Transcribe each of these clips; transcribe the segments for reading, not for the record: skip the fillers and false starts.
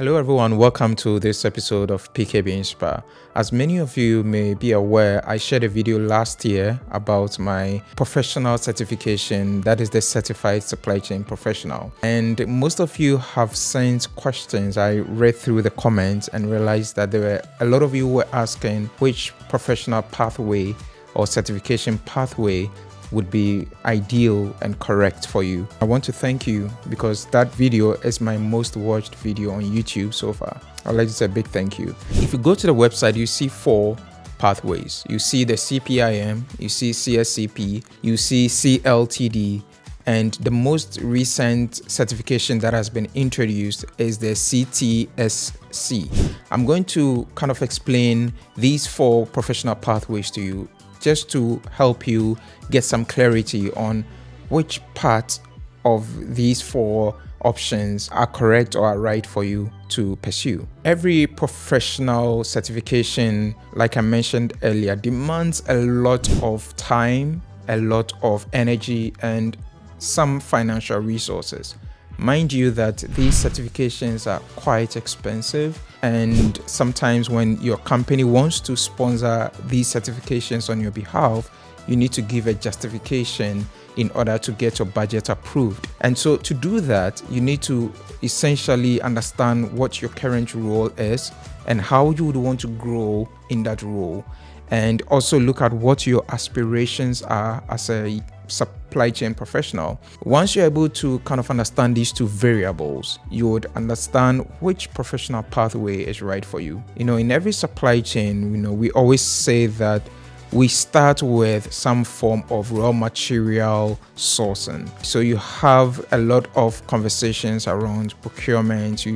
Hello everyone, welcome to this episode of PKB Inspire. As many of you may be aware, I shared a video last year about my professional certification, that is the Certified Supply Chain Professional. And most of you have sent questions. I read through the comments and realized that there were a lot of you were asking which professional pathway or certification pathway would be ideal and correct for you. I want to thank you because that video is my most watched video on YouTube so far. I'd like to say a big thank you. If you go to the website, you see 4 pathways. You see the CPIM, you see CSCP, you see CLTD, and the most recent certification that has been introduced is the CTSC. I'm going to kind of explain these 4 professional pathways to you, just to help you get some clarity on which part of these 4 options are correct or are right for you to pursue. Every professional certification, like I mentioned earlier, demands a lot of time, a lot of energy, and some financial resources. Mind you that these certifications are quite expensive, and sometimes when your company wants to sponsor these certifications on your behalf, you need to give a justification in order to get your budget approved. And so to do that, you need to essentially understand what your current role is and how you would want to grow in that role, and also look at what your aspirations are as a supply chain professional. Once you're able to kind of understand these 2 variables, you would understand which professional pathway is right for you. In every supply chain, we always say that we start with some form of raw material sourcing. So you have a lot of conversations around procurement.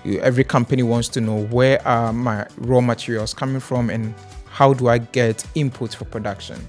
Every company wants to know, where are my raw materials coming from and how do I get input for production?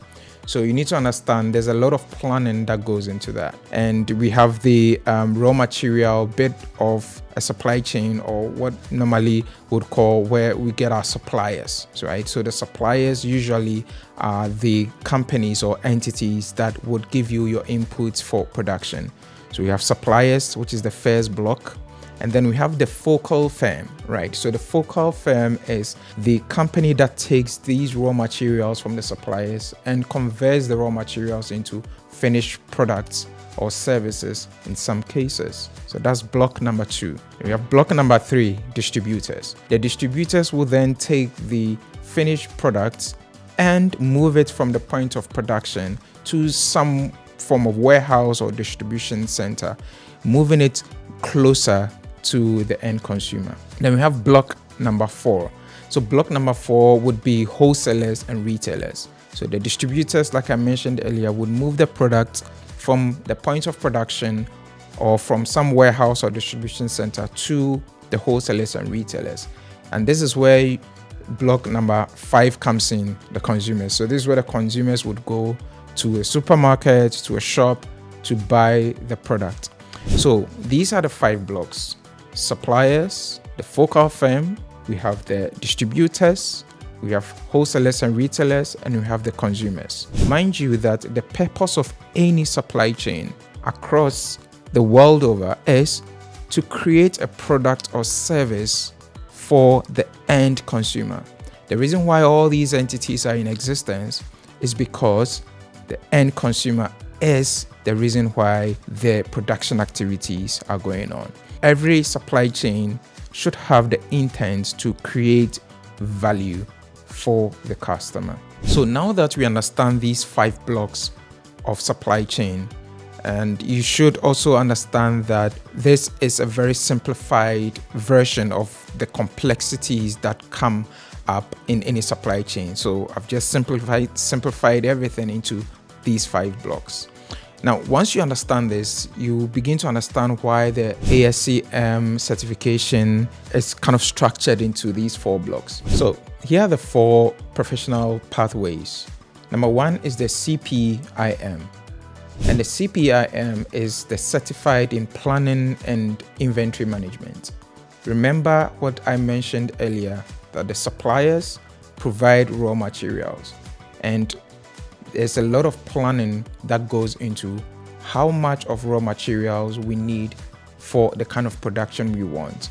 So you need to understand there's a lot of planning that goes into that. And we have the raw material bit of a supply chain, or what normally would call where we get our suppliers, right? So the suppliers usually are the companies or entities that would give you your inputs for production. So we have suppliers, which is the first block. And then we have the focal firm, right? So the focal firm is the company that takes these raw materials from the suppliers and converts the raw materials into finished products or services in some cases. So that's block number 2. We have block number 3, distributors. The distributors will then take the finished products and move it from the point of production to some form of warehouse or distribution center, moving it closer to the end consumer. Then we have block number 4. So block number 4 would be wholesalers and retailers. So the distributors, like I mentioned earlier, would move the product from the point of production or from some warehouse or distribution center to the wholesalers and retailers. And this is where block number 5 comes in, the consumers. So this is where the consumers would go to a supermarket, to a shop to buy the product. So these are the 5 blocks: suppliers, the focal firm, we have the distributors, we have wholesalers and retailers, and we have the consumers. Mind you that the purpose of any supply chain across the world over is to create a product or service for the end consumer. The reason why all these entities are in existence is because the end consumer is the reason why the production activities are going on. Every supply chain should have the intent to create value for the customer. So now that we understand these 5 blocks of supply chain, and you should also understand that this is a very simplified version of the complexities that come up in any supply chain. So I've just simplified everything into these 5 blocks. Now, once you understand this, you begin to understand why the ASCM certification is kind of structured into these 4 blocks. So here are the 4 professional pathways. Number 1 is the CPIM. And the CPIM is the Certified in Planning and Inventory Management. Remember what I mentioned earlier, that the suppliers provide raw materials, and there's a lot of planning that goes into how much of raw materials we need for the kind of production we want.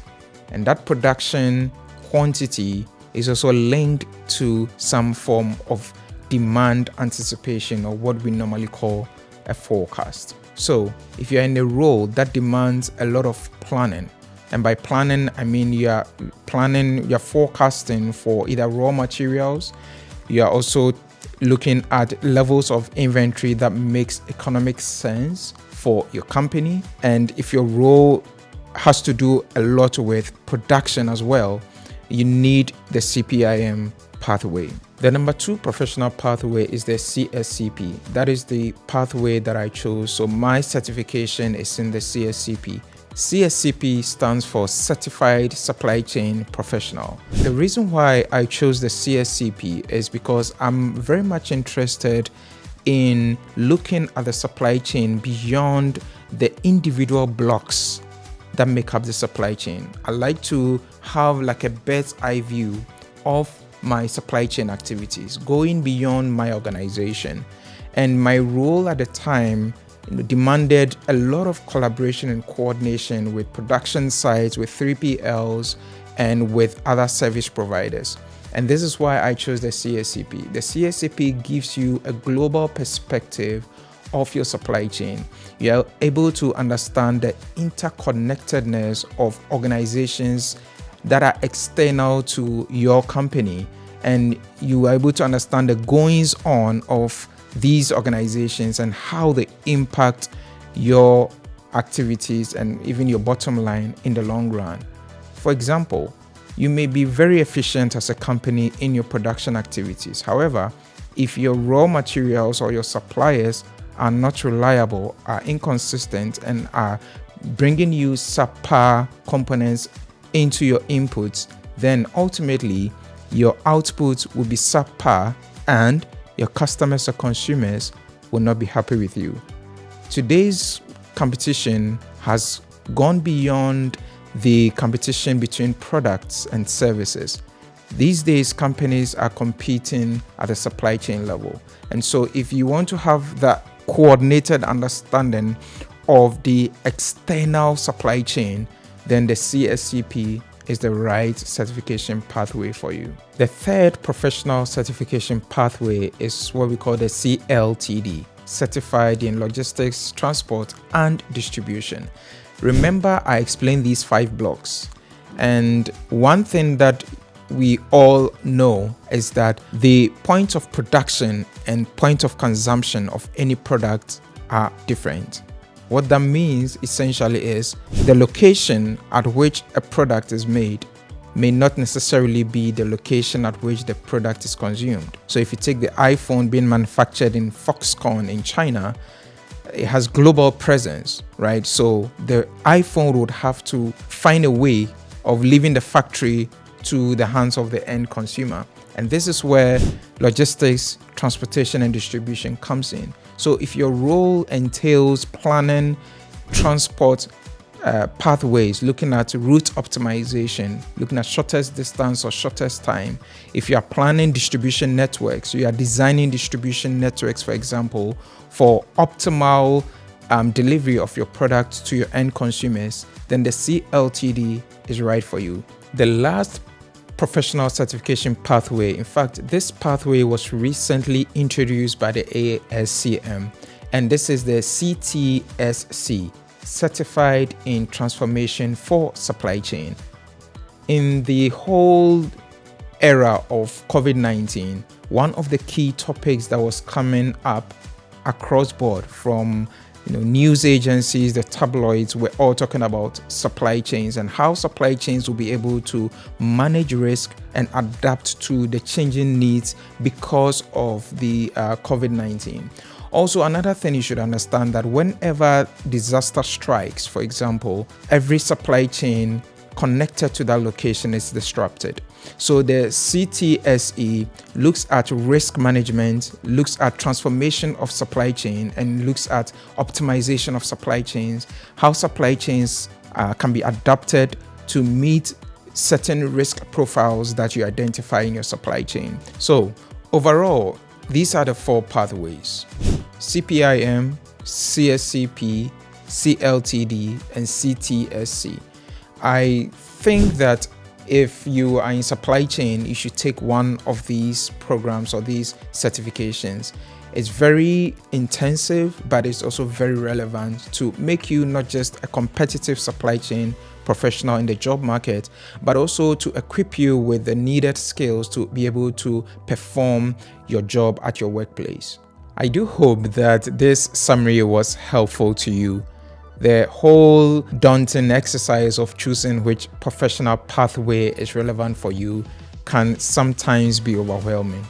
And that production quantity is also linked to some form of demand anticipation, or what we normally call a forecast. So if you're in a role that demands a lot of planning, and by planning, I mean you're forecasting for either raw materials, you are also looking at levels of inventory that makes economic sense for your company. And if your role has to do a lot with production as well, you need the CPIM pathway. The number 2 professional pathway is the CSCP. That is the pathway that I chose. So my certification is in the CSCP. CSCP stands for Certified Supply Chain Professional. The reason why I chose the CSCP is because I'm very much interested in looking at the supply chain beyond the individual blocks that make up the supply chain. I like to have like a bird's eye view of my supply chain activities, going beyond my organization. And my role at the time demanded a lot of collaboration and coordination with production sites, with 3PLs, and with other service providers. And this is why I chose the CSCP. The CSCP gives you a global perspective of your supply chain. You're able to understand the interconnectedness of organizations that are external to your company, and you are able to understand the goings on of these organizations and how they impact your activities and even your bottom line in the long run. For example, you may be very efficient as a company in your production activities. However, if your raw materials or your suppliers are not reliable, are inconsistent, and are bringing you subpar components into your inputs, then ultimately your output will be subpar and your customers or consumers will not be happy with you. Today's competition has gone beyond the competition between products and services. These days, companies are competing at the supply chain level. And so if you want to have that coordinated understanding of the external supply chain, then the CSCP is the right certification pathway for you. The third professional certification pathway is what we call the CLTD, Certified in Logistics, Transport, and Distribution. Remember, I explained these 5 blocks. And one thing that we all know is that the point of production and point of consumption of any product are different. What that means essentially is the location at which a product is made may not necessarily be the location at which the product is consumed. So if you take the iPhone being manufactured in Foxconn in China, it has global presence, right? So the iPhone would have to find a way of leaving the factory to the hands of the end consumer. And this is where logistics, transportation, and distribution comes in. So if your role entails planning transport pathways, looking at route optimization, looking at shortest distance or shortest time, if you are planning distribution networks, you are designing distribution networks, for example, for optimal delivery of your product to your end consumers, then the CLTD is right for you. The last professional certification pathway, in fact, this pathway was recently introduced by the ASCM, and this is the CTSC, Certified in Transformation for Supply Chain. In the whole era of COVID-19, one of the key topics that was coming up across board from news agencies, the tabloids, were all talking about supply chains and how supply chains will be able to manage risk and adapt to the changing needs because of the COVID-19. Also, another thing you should understand that whenever disaster strikes, for example, every supply chain connected to that location is disrupted. So the CTSE looks at risk management, looks at transformation of supply chain, and looks at optimization of supply chains, how supply chains can be adapted to meet certain risk profiles that you identify in your supply chain. So overall, these are the 4 pathways: CPIM, CSCP, CLTD, and CTSC. I think that if you are in supply chain, you should take one of these programs or these certifications. It's very intensive, but it's also very relevant to make you not just a competitive supply chain professional in the job market, but also to equip you with the needed skills to be able to perform your job at your workplace. I do hope that this summary was helpful to you. The whole daunting exercise of choosing which professional pathway is relevant for you can sometimes be overwhelming,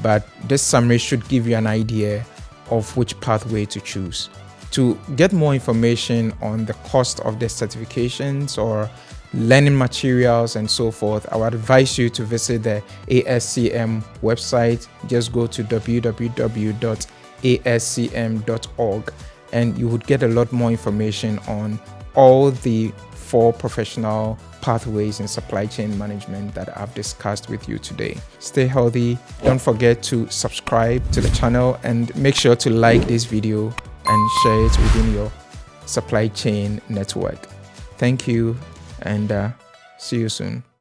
but this summary should give you an idea of which pathway to choose. To get more information on the cost of the certifications or learning materials and so forth, I would advise you to visit the ASCM website. Just go to www.ascm.org and you would get a lot more information on all the 4 professional pathways in supply chain management that I've discussed with you today. Stay healthy. Don't forget to subscribe to the channel and make sure to like this video and share it within your supply chain network. Thank you and see you soon.